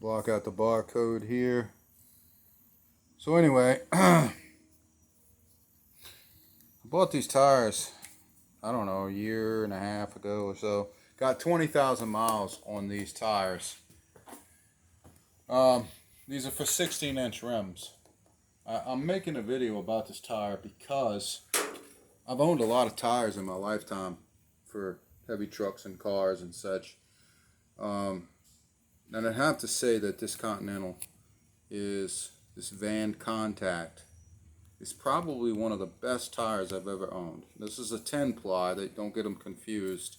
block out the barcode here. So anyway, I bought these tires, I don't know, a year and a half ago or so. Got 20,000 miles on these tires. These are for 16-inch rims. I'm making a video about this tire because I've owned a lot of tires in my lifetime for heavy trucks and cars and such. And I have to say that this Continental this VanContact is probably one of the best tires I've ever owned. This is a 10-ply. Don't get them confused.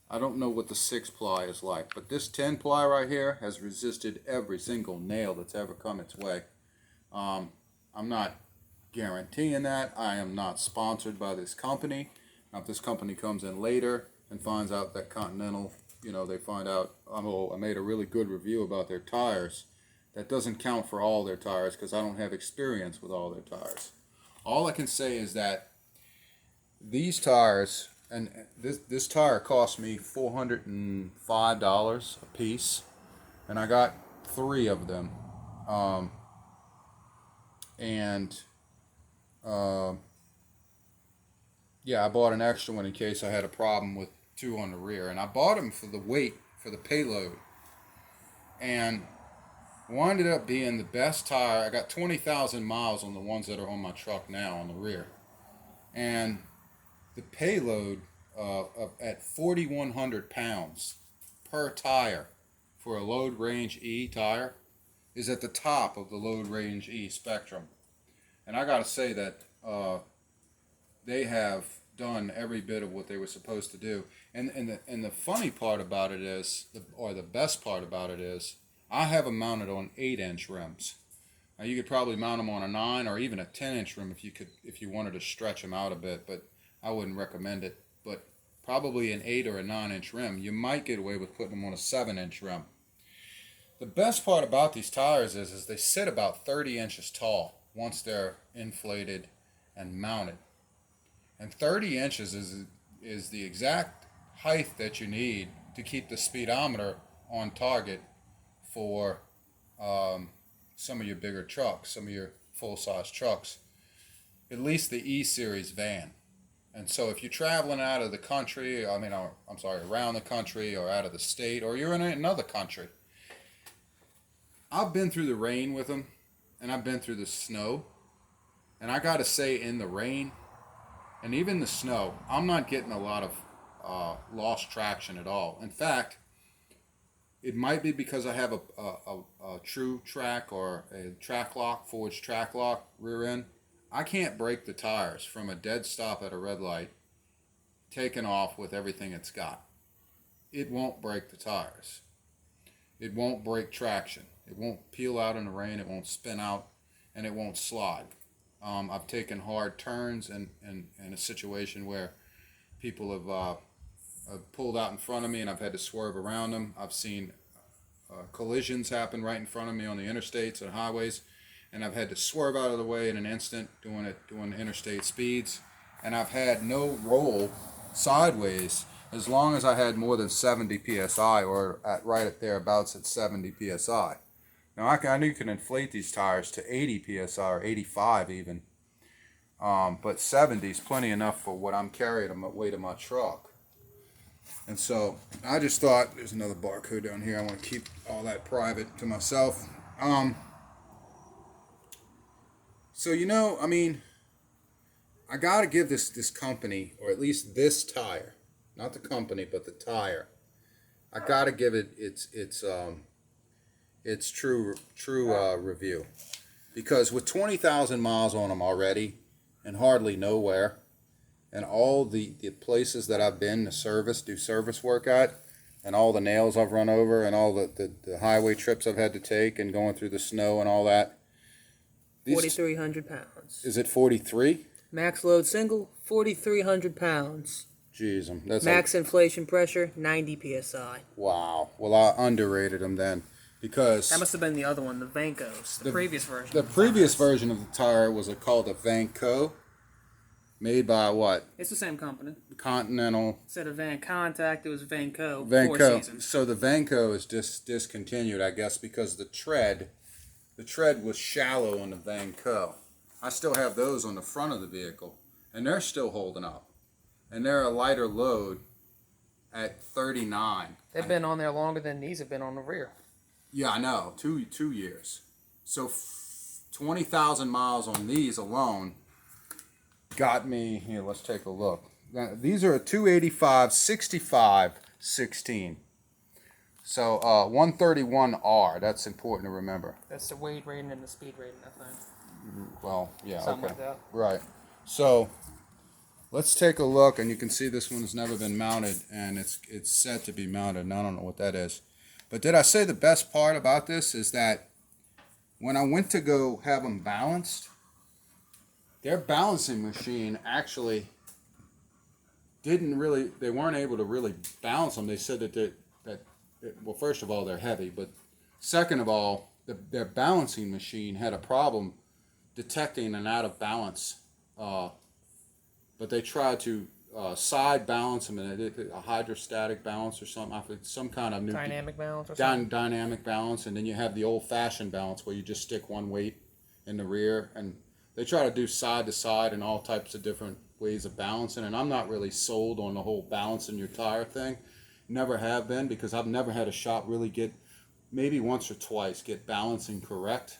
I don't know what the 6-ply is like, but this 10-ply right here has resisted every single nail that's ever come its way. I'm not guaranteeing that. I am not sponsored by this company. Now, if this company comes in later and finds out that Continental, they find out, I made a really good review about their tires, that doesn't count for all their tires because I don't have experience with all their tires. All I can say is that these tires, and this tire cost me $405 a piece, and I got 3 of them. Yeah, I bought an extra one in case I had a problem with 2 on the rear, and I bought them for the weight, for the payload, and winded up being the best tire. I got 20,000 miles on the ones that are on my truck now on the rear, and the payload at 4,100 pounds per tire for a load range E tire is at the top of the load range E spectrum. And I gotta say that they have done every bit of what they were supposed to do. And the funny part about it is, or the best part about it is, I have them mounted on 8-inch rims. Now you could probably mount them on a 9 or even a 10-inch rim if you wanted to stretch them out a bit, but I wouldn't recommend it. But probably an 8 or a 9-inch rim. You might get away with putting them on a 7-inch rim. The best part about these tires is they sit about 30 inches tall once they're inflated and mounted. And 30 inches is the exact height that you need to keep the speedometer on target for some of your bigger trucks, some of your full-size trucks, at least the E-Series van. And so if you're traveling out of the country, around the country or out of the state, or you're in another country, I've been through the rain with them, and I've been through the snow, and I gotta say, in the rain and even the snow, I'm not getting a lot of lost traction at all. In fact, it might be because I have a true track or a track lock, forged track lock rear end. I can't break the tires from a dead stop at a red light, taking off with everything it's got. It won't break the tires. It won't break traction. It won't peel out in the rain. It won't spin out, and it won't slide. I've taken hard turns in a situation where people have pulled out in front of me, and I've had to swerve around them. I've seen collisions happen right in front of me on the interstates and highways, and I've had to swerve out of the way in an instant doing interstate speeds, and I've had no roll sideways as long as I had more than 70 psi, or right at thereabouts at 70 psi. Now I know you can inflate these tires to 80 psi or 85 even, but 70 is plenty enough for what I'm carrying on my way to my truck. And so I just thought, there's another barcode down here. I want to keep all that private to myself. So I gotta give this company, or at least this tire, not the company but the tire, I gotta give it its true review, because with 20,000 miles on them already and hardly nowhere, and all the places that I've been to do service work at, and all the nails I've run over, and all the highway trips I've had to take, and going through the snow and all that. 4,300 pounds. Is it 43? Max load single, 4,300 pounds. Jeez, that's max inflation pressure, 90 psi. Wow. Well, I underrated them then, because that must have been the other one, the Vancos, the previous version. The previous version of the tire was called a VanCo. Made by what? It's the same company. Continental. Instead of VanContact, it was VanCo. 4 VanCo. seasons. So the VanCo is discontinued, I guess, because the tread was shallow on the VanCo. I still have those on the front of the vehicle, and they're still holding up. And they're a lighter load at 39. They've been on there longer than these have been on the rear. Yeah, I know. Two years. So 20,000 miles on these alone got me, here, let's take a look. Now, these are a 285, 65, 16. So 131R, that's important to remember. That's the weight rating and the speed rating, I think. Well, yeah, Something okay. like that. Right. So let's take a look, and you can see this one has never been mounted, and it's set to be mounted, and I don't know what that is. But did I say the best part about this is that when I went to go have them balanced, their balancing machine actually they weren't able to really balance them. They said well, first of all, they're heavy, but second of all, their balancing machine had a problem detecting an out of balance. But they tried to side balance them, and a hydrostatic balance or something. I think some kind of new Dynamic balance or something? Dynamic balance, and then you have the old-fashioned balance where you just stick one weight in the rear, and they try to do side to side and all types of different ways of balancing. And I'm not really sold on the whole balancing your tire thing. Never have been, because I've never had a shop really get, maybe once or twice, get balancing correct.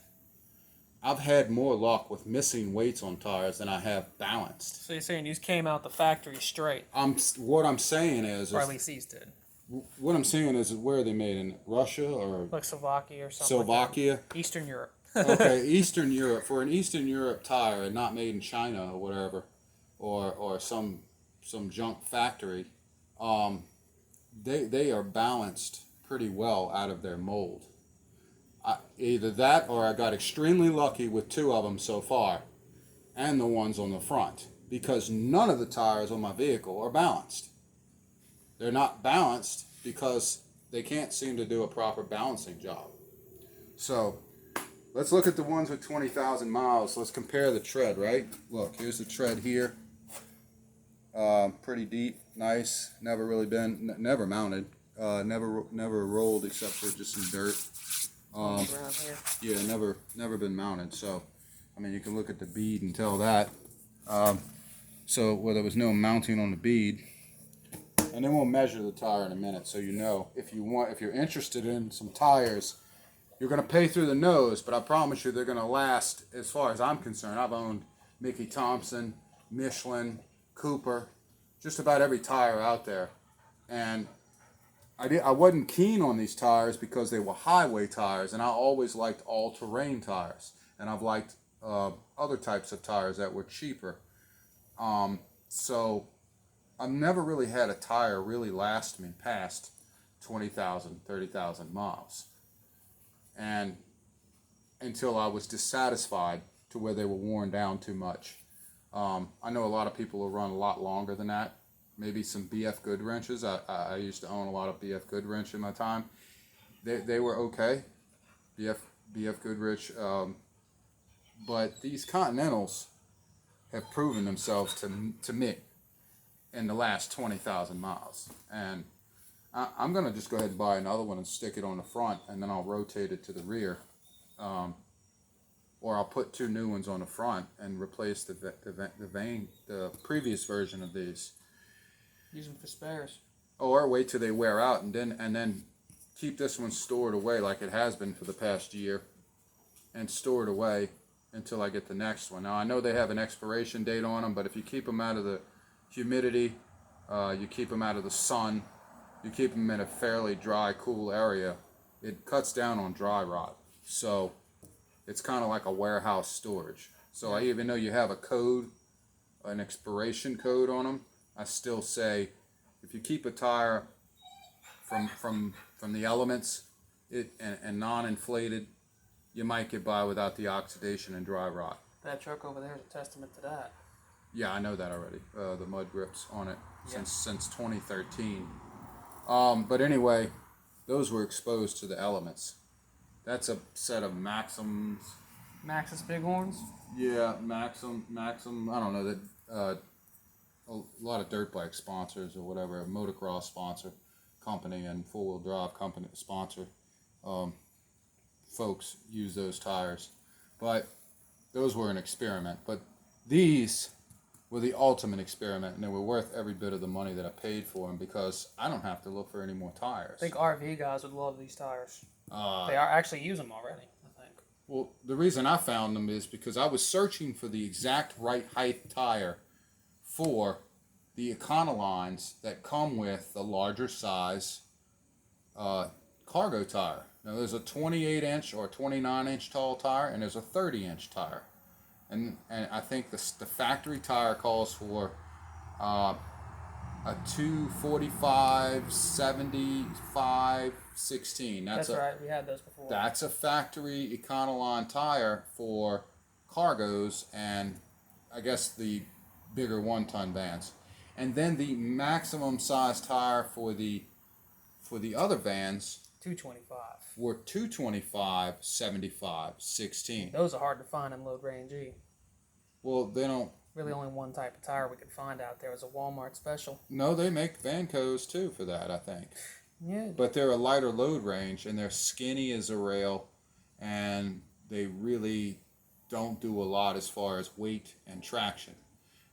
I've had more luck with missing weights on tires than I have balanced. So you're saying these came out the factory straight? What I'm saying is, or at least these did. What I'm saying is where are they made, in Russia or Like Slovakia or something. Slovakia? Like Eastern Europe. Okay, Eastern Europe. For an Eastern Europe tire and not made in China or whatever, or some junk factory, they are balanced pretty well out of their mold. Either that or I got extremely lucky with 2 of them so far, and the ones on the front, because none of the tires on my vehicle are balanced. They're not balanced because they can't seem to do a proper balancing job. So let's look at the ones with 20,000 miles. Let's compare the tread, right? Look, here's the tread here. Pretty deep, nice. Never really been, never mounted. Never rolled except for just some dirt. On the ground here. Yeah, never been mounted. So, I mean, you can look at the bead and tell that. So, well, there was no mounting on the bead. And then we'll measure the tire in a minute, so you know. If you're interested in some tires, you're going to pay through the nose, but I promise you they're going to last. As far as I'm concerned, I've owned Mickey Thompson, Michelin, Cooper, just about every tire out there, and I wasn't keen on these tires because they were highway tires, and I always liked all-terrain tires, and I've liked other types of tires that were cheaper. So I've never really had a tire really last me past 20,000, 30,000 miles, and until I was dissatisfied to where they were worn down too much. I know a lot of people will run a lot longer than that. Maybe some BF Goodwrenches. I used to own a lot of BF Goodwrench in my time. They were okay, BF Goodrich, but these Continentals have proven themselves to me in the last 20,000 miles. And I'm going to just go ahead and buy another one and stick it on the front, and then I'll rotate it to the rear. Or I'll put 2 new ones on the front and replace the previous version of these. Use them for spares. Or wait till they wear out and then keep this one stored away like it has been for the past year, and store it away until I get the next one. Now I know they have an expiration date on them, but if you keep them out of the humidity, you keep them out of the sun, you keep them in a fairly dry, cool area, it cuts down on dry rot. So it's kind of like a warehouse storage. So even though you have a code, an expiration code on them, I still say if you keep a tire from the elements and non-inflated, you might get by without the oxidation and dry rot. That truck over there is a testament to that. Yeah, I know that already. The mud grips on it since 2013. But anyway, those were exposed to the elements. That's a set of Maxims. Maxxis Bighorns? Yeah, Maxim. I don't know that a lot of dirt bike sponsors or whatever, a motocross sponsor company and four-wheel drive company sponsor folks use those tires. But those were an experiment. But these were the ultimate experiment, and they were worth every bit of the money that I paid for them because I don't have to look for any more tires. I think RV guys would love these tires. They are actually use them already, I think. Well, the reason I found them is because I was searching for the exact right height tire for the Econolines that come with the larger size cargo tire. Now there's a 28-inch or 29-inch tall tire, and there's a 30-inch tire. And I think the factory tire calls for a 245, 75, 16. That's right. We had those before. That's a factory Econoline tire for cargos and I guess the bigger 1-ton vans. And then the maximum size tire for the other vans 225. were 225, 75, 16. Those are hard to find in load range E. Well, they don't. Really only one type of tire we could find out there was a Walmart special. No, they make Vancos too for that, I think. Yeah. But they're a lighter load range, and they're skinny as a rail, and they really don't do a lot as far as weight and traction.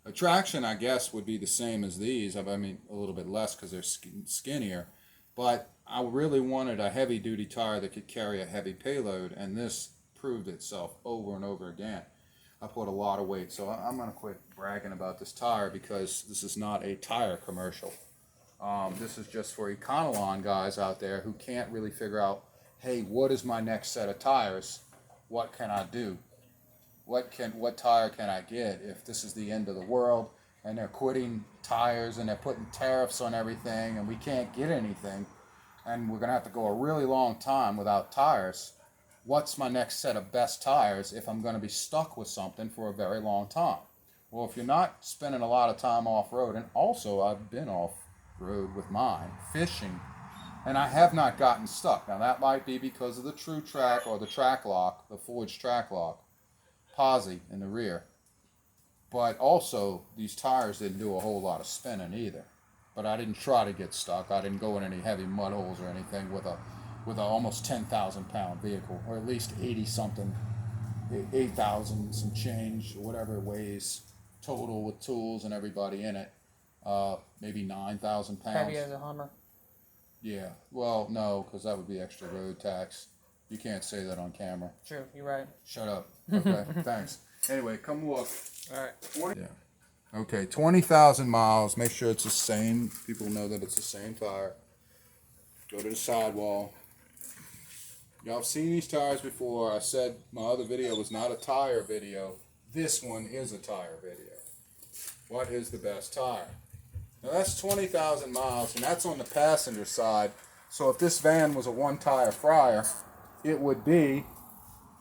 A traction, I guess, would be the same as these. I mean, a little bit less because they're skinnier. But I really wanted a heavy-duty tire that could carry a heavy payload, and this proved itself over and over again. I put a lot of weight, so I'm going to quit bragging about this tire because this is not a tire commercial. This is just for Econoline guys out there who can't really figure out, hey, what is my next set of tires? What can I do? What tire can I get if this is the end of the world and they're quitting tires and they're putting tariffs on everything and we can't get anything and we're going to have to go a really long time without tires? What's my next set of best tires if I'm going to be stuck with something for a very long time? Well, if you're not spending a lot of time off-road, and also I've been off-road with mine, fishing, and I have not gotten stuck. Now that might be because of the True Track or the track lock, the forged track lock, posi in the rear. But also, these tires didn't do a whole lot of spinning either. But I didn't try to get stuck. I didn't go in any heavy mud holes or anything with a almost 10,000 pound vehicle, or at least 80 something, 8,000 some change, or whatever it weighs total with tools and everybody in it. Maybe 9,000 pounds. Heavy as a Hummer. Yeah, well, no, because that would be extra road tax. You can't say that on camera. True, you're right. Shut up. Okay, thanks. Anyway, come look. All right. Yeah. Okay, 20,000 miles. Make sure it's the same. People know that it's the same tire. Go to the sidewall. Y'all have seen these tires before. I said my other video was not a tire video. This one is a tire video. What is the best tire? Now that's 20,000 miles, and that's on the passenger side. So if this van was a one-tire fryer, it would be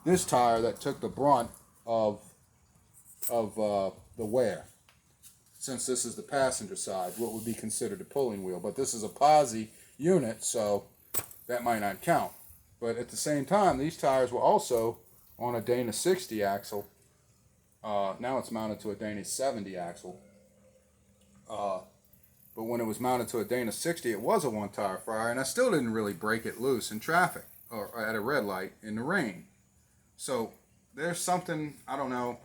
this tire that took the brunt of the wear. Since this is the passenger side, what would be considered a pulling wheel. But this is a posi unit, so that might not count. But at the same time, these tires were also on a Dana 60 axle. Now it's mounted to a Dana 70 axle. But when it was mounted to a Dana 60, it was a one-tire fryer, and I still didn't really break it loose in traffic or at a red light in the rain. So there's something, I don't know,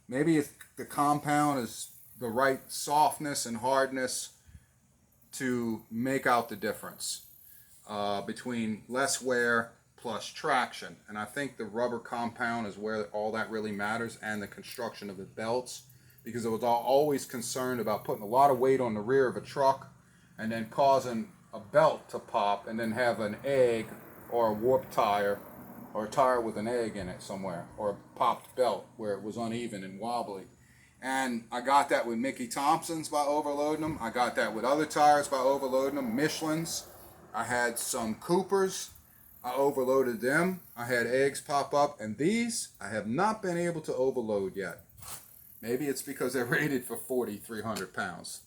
maybe if the compound is the right softness and hardness to make out the difference between less wear plus traction. And I think the rubber compound is where all that really matters, and the construction of the belts, because I was always concerned about putting a lot of weight on the rear of a truck and then causing a belt to pop and then have an egg or a warped tire or a tire with an egg in it somewhere, or a popped belt where it was uneven and wobbly. And I got that with Mickey Thompson's by overloading them. I got that with other tires by overloading them. Michelin's. I had some Coopers. I overloaded them. I had eggs pop up. And these, I have not been able to overload yet. Maybe it's because they're rated for 4,300 pounds.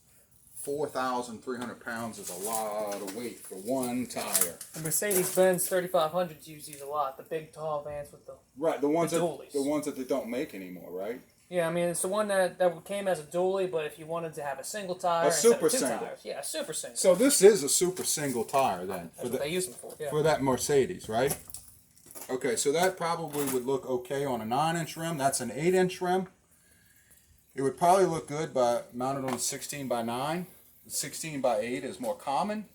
4,300 pounds is a lot of weight for one tire. The Mercedes-Benz 3500s use these a lot. The big, tall vans with the Right, the ones the that dualies. the ones that they don't make anymore, right? Yeah, I mean, it's the one that came as a dually, but if you wanted to have a single tire, A instead super of two single. tires, yeah, a super single. So this is a super single tire then That's what they use them for. Yeah. for that Mercedes, right? Okay, so that probably would look okay on a 9-inch rim. That's an 8-inch rim. It would probably look good mounted on a 16x9. The 16x8 is more common,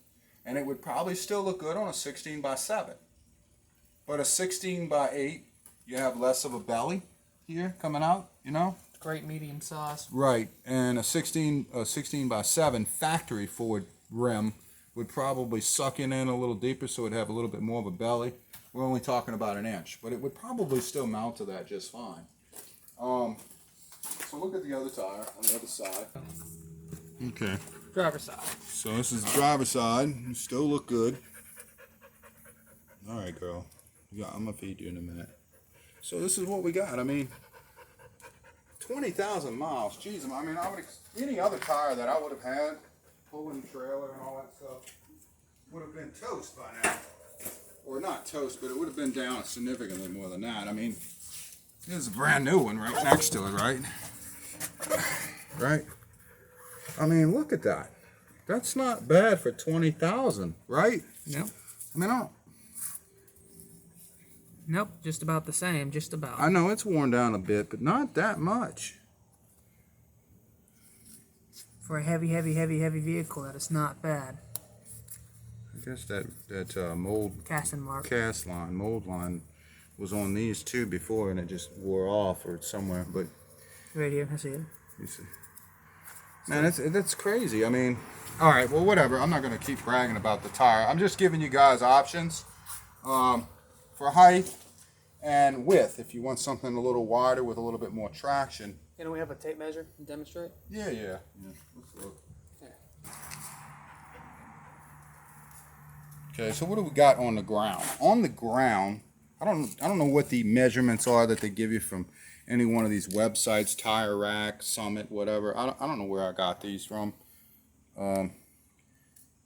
and it would probably still look good on a 16x7. But a 16x8, you have less of a belly here coming out, you know? Great medium size. Right, and a 16x7 factory forward rim would probably suck in a little deeper, so it'd have a little bit more of a belly. We're only talking about an inch, but it would probably still mount to that just fine. So look at the other tire on the other side. Okay. Driver's side. So this is the driver's side. You still look good. All right, girl. Yeah, I'm gonna feed you in a minute. So this is what we got. I mean, 20,000 miles. Jeez, I mean, any other tire that I would have had, pulling trailer and all that stuff, would have been toast by now. Or not toast, but it would have been down significantly more than that. I mean, there's a brand new one right next to it, right? Right? I mean, look at that. That's not bad for 20,000, right? No. I mean, Nope, just about the same, just about. I know it's worn down a bit, but not that much. For a heavy vehicle, that is not bad. I guess that mold mold line was on these two before, and it just wore off or somewhere. But right here, I see it. you see, man, that's crazy. I mean, all right, well, whatever. I'm not gonna keep bragging about the tire. I'm just giving you guys options for height and width. If you want something a little wider with a little bit more traction. Can we have a tape measure and demonstrate? Yeah. Let's look. Okay, so what do we got on the ground? On the ground, I don't know what the measurements are that they give you from any one of these websites, Tire Rack, Summit, whatever. I don't know where I got these from.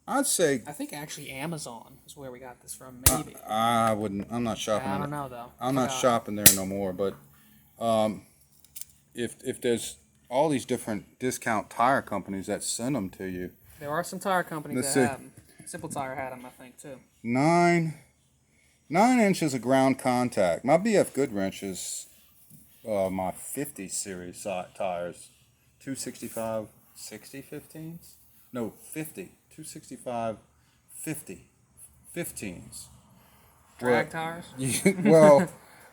I'd say I think actually Amazon is where we got this from. Maybe. I wouldn't. I'm not shopping. I don't know though. I'm not shopping there no more. But if there's all these different discount tire companies that send them to you, there are some tire companies that have them. Simple Tire had them, I think, too. 9 inches of ground contact. My BF Goodwrench is my 50 series tires. 265 60 15s? No, 50. 265 50 15s. Drag tires? Well,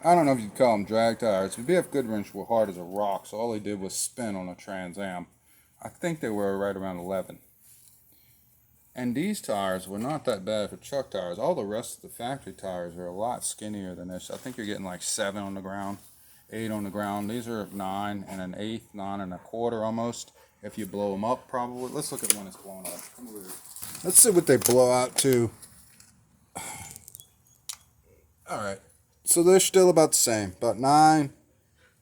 I don't know if you'd call them drag tires. The BF Goodwrench were hard as a rock, so all they did was spin on a Trans Am. I think they were right around 11. And these tires were not that bad for truck tires. All the rest of the factory tires are a lot skinnier than this. I think you're getting like 7 on the ground, 8 on the ground. These are 9 and an eighth, 9 and a quarter almost. If you blow them up, probably. Let's look at when it's blown up. Come over here. Let's see what they blow out to. All right. So they're still about the same. About 9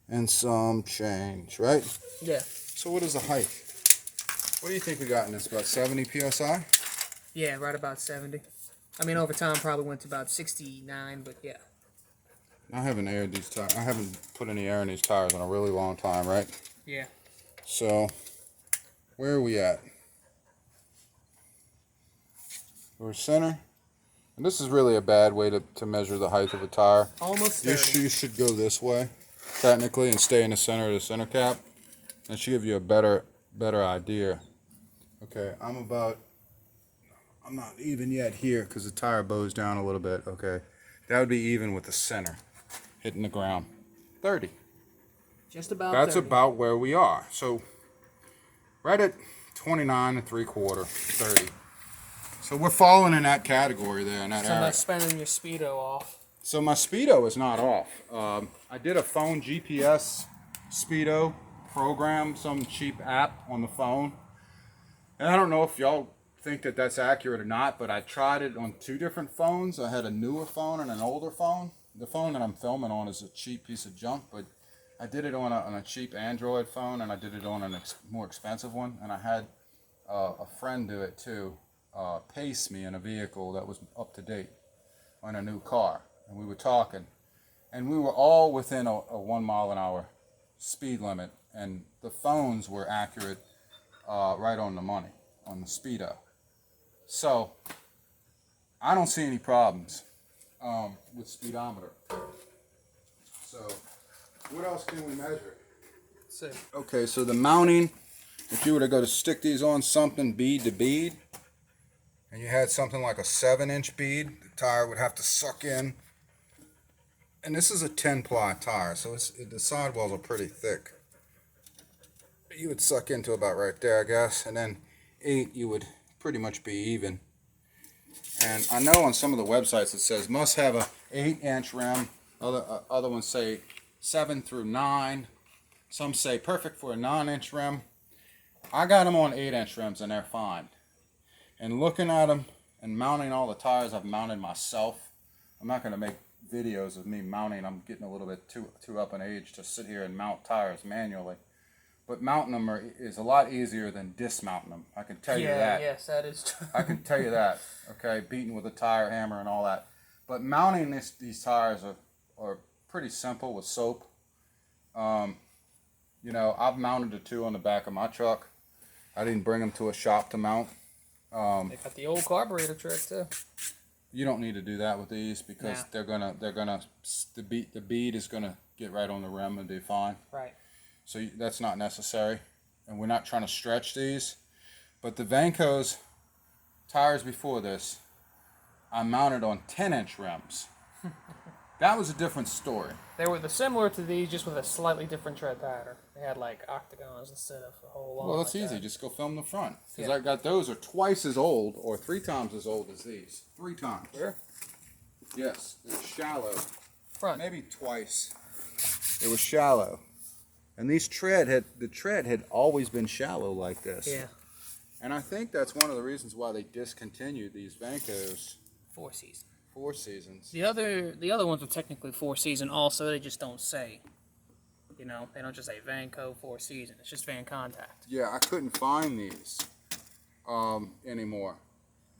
and some change, right? Yeah. So what is the height? What do you think we got in this? About 70 PSI? Yeah, right about 70. I mean, over time, probably went to about 69, but yeah. I haven't aired these tires. I haven't put any air in these tires in a really long time, right? Yeah. So, where are we at? We're center. And this is really a bad way to measure the height of a tire. Almost 30. You should go this way, technically, and stay in the center of the center cap. That should give you a better idea. Okay, I'm not even yet here because the tire bows down a little bit. Okay, that would be even with the center hitting the ground. 30. Just about. That's 30. about where we are. So right at 29 3/4, 30. So we're falling in that category there in that area. So like spending your speedo off. So my speedo is not off. I did a phone GPS speedo program, some cheap app on the phone. And I don't know if y'all think that that's accurate or not, but I tried it on 2 different phones. I had a newer phone and an older phone. The phone that I'm filming on is a cheap piece of junk, but I did it on a cheap Android phone, and I did it on a more expensive one. And I had a friend do it too, pace me in a vehicle that was up to date on a new car. And we were talking, and we were all within a 1 mile an hour speed limit, and the phones were accurate, right on the money on the speedo. So I don't see any problems with speedometer. So what else can we measure? So Okay, so the mounting, if you were to go to stick these on something bead to bead, and you had something like a 7-inch bead, the tire would have to suck in. And this is a 10-ply tire, so the sidewalls are pretty thick. You would suck into about right there, I guess, and then 8, you would pretty much be even. And I know on some of the websites it says must have a 8-inch rim. Other ones say 7 through 9. Some say perfect for a 9-inch rim. I got them on 8-inch rims and they're fine. And looking at them and mounting all the tires I've mounted myself, I'm not going to make videos of me mounting. I'm getting a little bit too up in age to sit here and mount tires manually. But mounting them is a lot easier than dismounting them. I can tell you that. Yes, that is true. I can tell you that. Okay, beating with a tire hammer and all that. But mounting these tires are pretty simple with soap. You know, I've mounted the 2 on the back of my truck. I didn't bring them to a shop to mount. They got the old carburetor trick too. You don't need to do that with these because the bead is gonna get right on the rim and do fine. Right. So that's not necessary, and we're not trying to stretch these. But the Vanco's tires before this, I mounted on 10-inch rims. That was a different story. They were similar to these, just with a slightly different tread pattern. They had like octagons instead of a whole lot. Well, that's like easy. that. Just go film the front. Because Yeah. I got those are twice as old or 3 times as old as these. 3 times. Sure. Yes, they're shallow. Front. Maybe twice. It was shallow. And the tread had always been shallow like this. Yeah. And I think that's one of the reasons why they discontinued these Vancos 4 season. 4 seasons. The other ones are technically 4 season also. They just don't say. You know, they don't just say Vanco 4 season. It's just VanContact. Yeah, I couldn't find these anymore.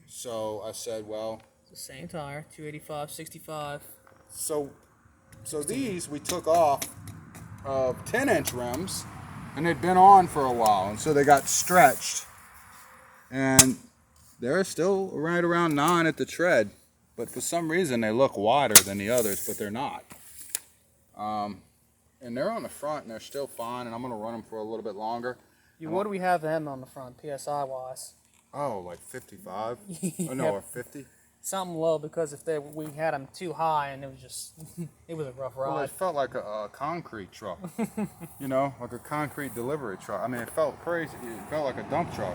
So I said, well, It's the same tire, 285, 65. so these we took off of 10-inch rims, and they'd been on for a while, and so they got stretched, and they're still right around 9 at the tread, but for some reason they look wider than the others, but they're not. And they're on the front, and they're still fine, and I'm going to run them for a little bit longer. What do we have them on the front, PSI wise? Oh, like 55? Yeah. Oh, no, or 50? Something low, because if we had them too high, and it was just it was a rough ride. Well, it felt like a concrete truck, you know, like a concrete delivery truck. I mean, it felt crazy. It felt like a dump truck.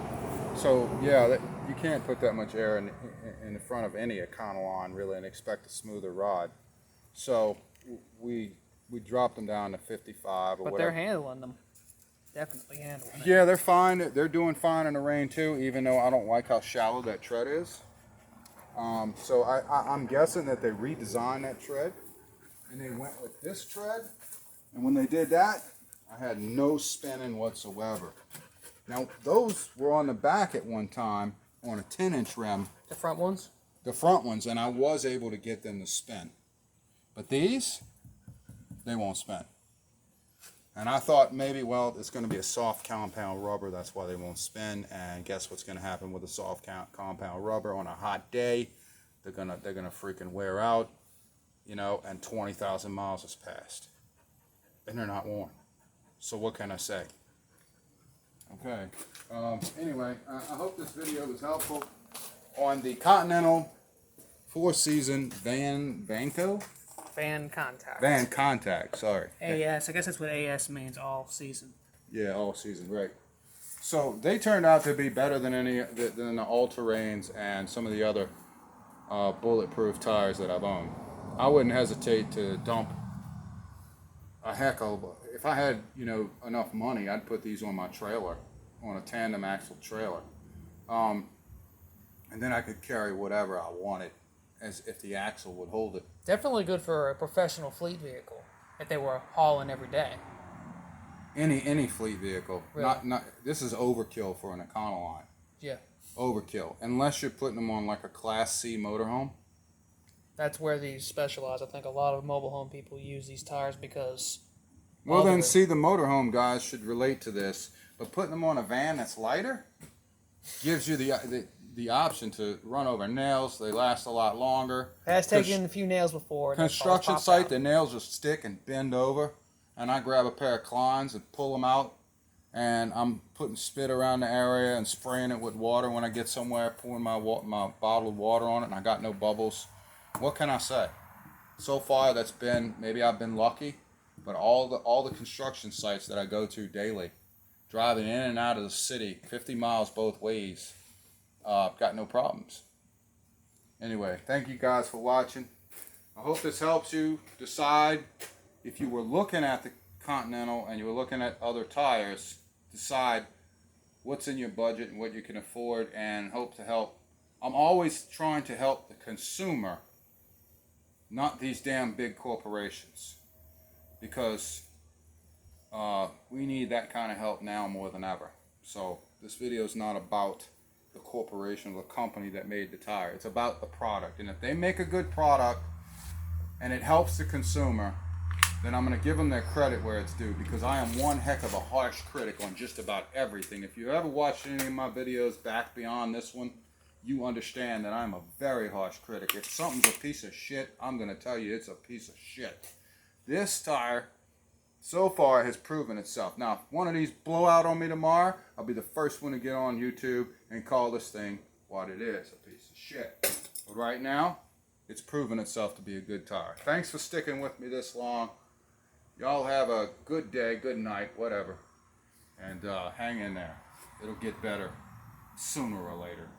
So, yeah, you can't put that much air in the front of any Econoline, really, and expect a smoother ride. So, we dropped them down to 55 or But whatever. they're handling them. Definitely handling them. Yeah, they're fine. They're doing fine in the rain, too, even though I don't like how shallow that tread is. So I'm guessing that they redesigned that tread, and they went with this tread, and when they did that, I had no spinning whatsoever. Now, those were on the back at one time on a 10-inch rim, The front ones? the front ones, and I was able to get them to spin. But these, they won't spin. And I thought maybe, well, it's going to be a soft compound rubber, that's why they won't spin. And guess what's going to happen with a soft compound rubber on a hot day? They're gonna freaking wear out, you know, and 20,000 miles has passed, and they're not worn. So what can I say? Okay. Anyway, I hope this video was helpful on the Continental 4-season Vanco. VanContact. VanContact, sorry. AS. I guess that's what AS means, all season. Yeah, all season, right. So they turned out to be better than than the all-terrains and some of the other bulletproof tires that I've owned. I wouldn't hesitate to dump a heck of, if I had, you know, enough money, I'd put these on my trailer, on a tandem axle trailer. And then I could carry whatever I wanted, as if the axle would hold it. Definitely good for a professional fleet vehicle if they were hauling every day. Any fleet vehicle. Really? Not this is overkill for an Econoline. Yeah. Overkill. Unless you're putting them on like a Class C motorhome. That's where these specialize. I think a lot of mobile home people use these tires because Well, all the then, way. see, the motorhome guys should relate to this. But putting them on a van that's lighter gives you the option to run over nails. They last a lot longer. Has taken a few nails before. Construction site, the nails just stick and bend over. And I grab a pair of Klines and pull them out. And I'm putting spit around the area and spraying it with water when I get somewhere, pouring my bottled water on it, and I got no bubbles. What can I say? So far, that's been, maybe I've been lucky, but all the construction sites that I go to daily, driving in and out of the city, 50 miles both ways, got no problems. Anyway, thank you guys for watching. I hope this helps you decide if you were looking at the Continental and you were looking at other tires, decide what's in your budget and what you can afford, and hope to help. I'm always trying to help the consumer, not these damn big corporations, because we need that kind of help now more than ever. So this video is not about the corporation or the company that made the tire. It's about the product, and if they make a good product and it helps the consumer, then I'm going to give them their credit where it's due, because I am one heck of a harsh critic on just about everything. If you ever watched any of my videos back beyond this one, you understand that I'm a very harsh critic. If something's a piece of shit, I'm going to tell you it's a piece of shit. This tire, so far, has proven itself. Now, if one of these blow out on me tomorrow, I'll be the first one to get on YouTube and call this thing what it is, a piece of shit. But right now, it's proven itself to be a good tire. Thanks for sticking with me this long. Y'all have a good day, good night, whatever. And hang in there. It'll get better sooner or later.